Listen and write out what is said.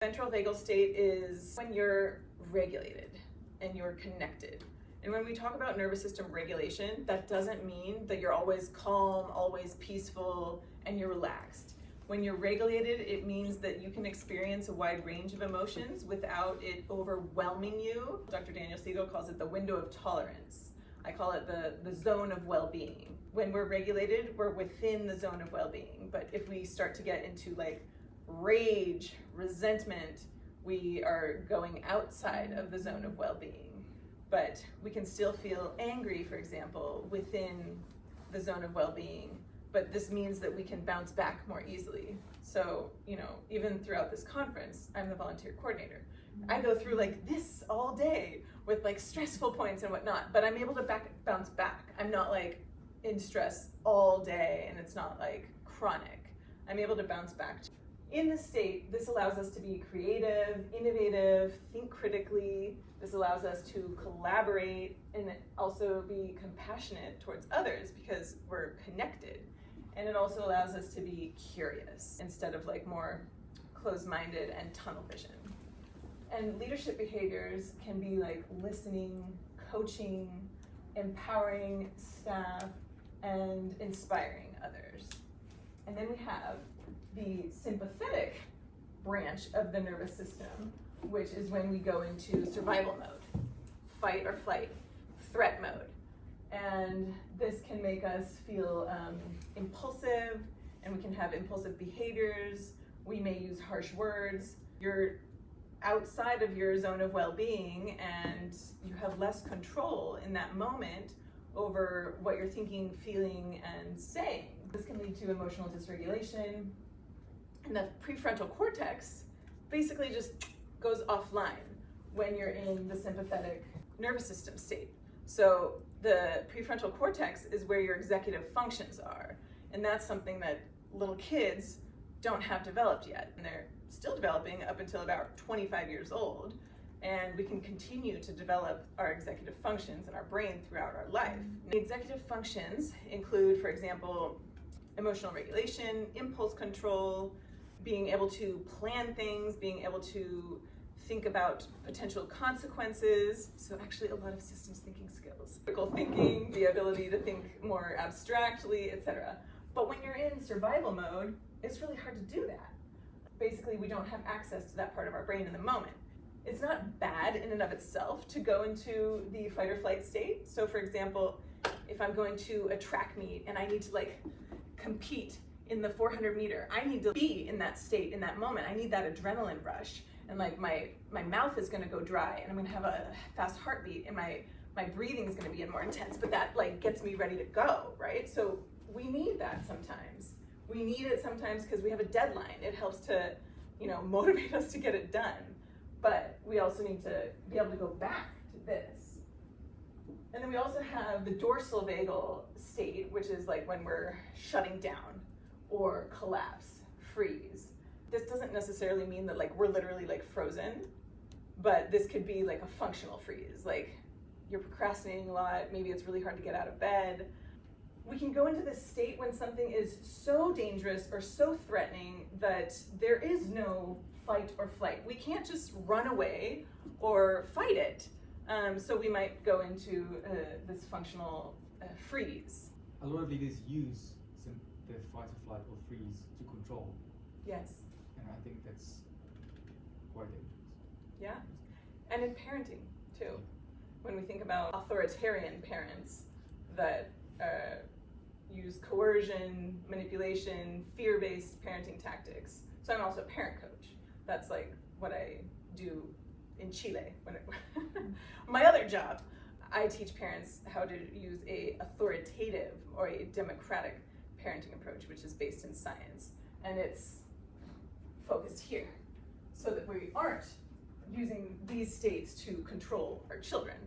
Ventral vagal state is when you're regulated and you're connected. And when we talk about nervous system regulation, that doesn't mean that you're always calm, always peaceful, and you're relaxed. When you're regulated, it means that you can experience a wide range of emotions without it overwhelming you. Dr. Daniel Siegel calls it the window of tolerance. I call it the zone of well-being. When we're regulated, we're within the zone of well-being. But if we start to get into like rage, resentment, we are going outside of the zone of well-being. But we can still feel angry, for example, within the zone of well-being. But this means that we can bounce back more easily. So, even throughout this conference, I'm the volunteer coordinator. I go through like this all day with like stressful points and whatnot, but I'm able to bounce back. I'm not like in stress all day and it's not like chronic. I'm able to bounce back. In this state, this allows us to be creative, innovative, think critically. This allows us to collaborate and also be compassionate towards others because we're connected. And it also allows us to be curious instead of like more closed-minded and tunnel vision. And leadership behaviors can be like listening, coaching, empowering staff, and inspiring others. And then we have the sympathetic branch of the nervous system, which is when we go into survival mode, fight or flight, threat mode. And this can make us feel impulsive, and we can have impulsive behaviors. We may use harsh words. You're outside of your zone of well-being, and you have less control in that moment over what you're thinking, feeling, and saying. This can lead to emotional dysregulation. And the prefrontal cortex basically just goes offline when you're in the sympathetic nervous system state. So the prefrontal cortex is where your executive functions are. And that's something that little kids don't have developed yet. And they're still developing up until about 25 years old. And we can continue to develop our executive functions in our brain throughout our life. The executive functions include, for example, emotional regulation, impulse control, being able to plan things, being able to think about potential consequences. So actually a lot of systems thinking skills. Critical thinking, the ability to think more abstractly, etc. But when you're in survival mode, it's really hard to do that. Basically, we don't have access to that part of our brain in the moment. It's not bad in and of itself to go into the fight or flight state. So for example, if I'm going to a track meet and I need to like compete in the 400 meter, I need to be in that state in that moment. I need that adrenaline rush. And like my mouth is gonna go dry and I'm gonna have a fast heartbeat and my breathing is gonna be more intense, but that like gets me ready to go, right? So we need that sometimes. We need it sometimes because we have a deadline. It helps to, motivate us to get it done. But we also need to be able to go back to this. And then we also have the dorsal vagal state, which is like when we're shutting down or collapse, freeze. This doesn't necessarily mean that like we're literally like frozen, but this could be like a functional freeze. Like you're procrastinating a lot, maybe it's really hard to get out of bed. We can go into this state when something is so dangerous or so threatening that there is no fight or flight. We can't just run away or fight it. So we might go into this functional freeze. A lot of leaders use the fight or flight or freeze to control. Yes. And I think that's quite dangerous. Yeah. And in parenting too. When we think about authoritarian parents that use coercion, manipulation, fear-based parenting tactics. So I'm also a parent coach. That's like what I do in Chile. My other job, I teach parents how to use a authoritative or a democratic parenting approach, which is based in science. And it's focused here so that we aren't using these states to control our children.